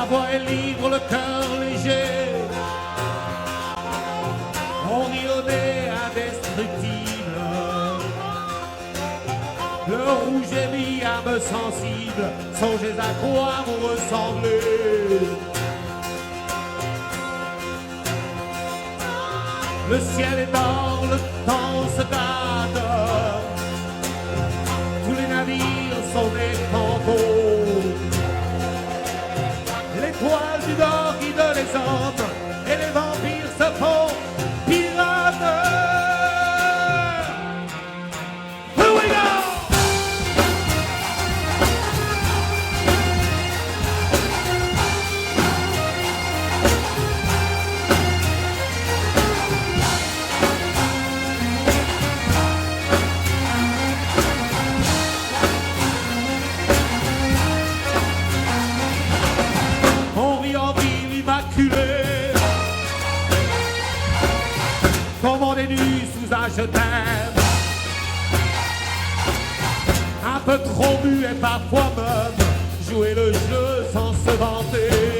La voix est libre, le cœur léger. On rit au nez indestructible. Le rouge est mis âme sensible. Songez à quoi vous ressemblez. Le ciel est d'or, le temps se gâte. Tous les navires sont des fantômes. L'étoile du Nord guide les hommes et les vampires se font pirates. Here we go! Comme on est nu sous un je t'aime. Un peu trop mu et parfois même jouer le jeu sans se vanter.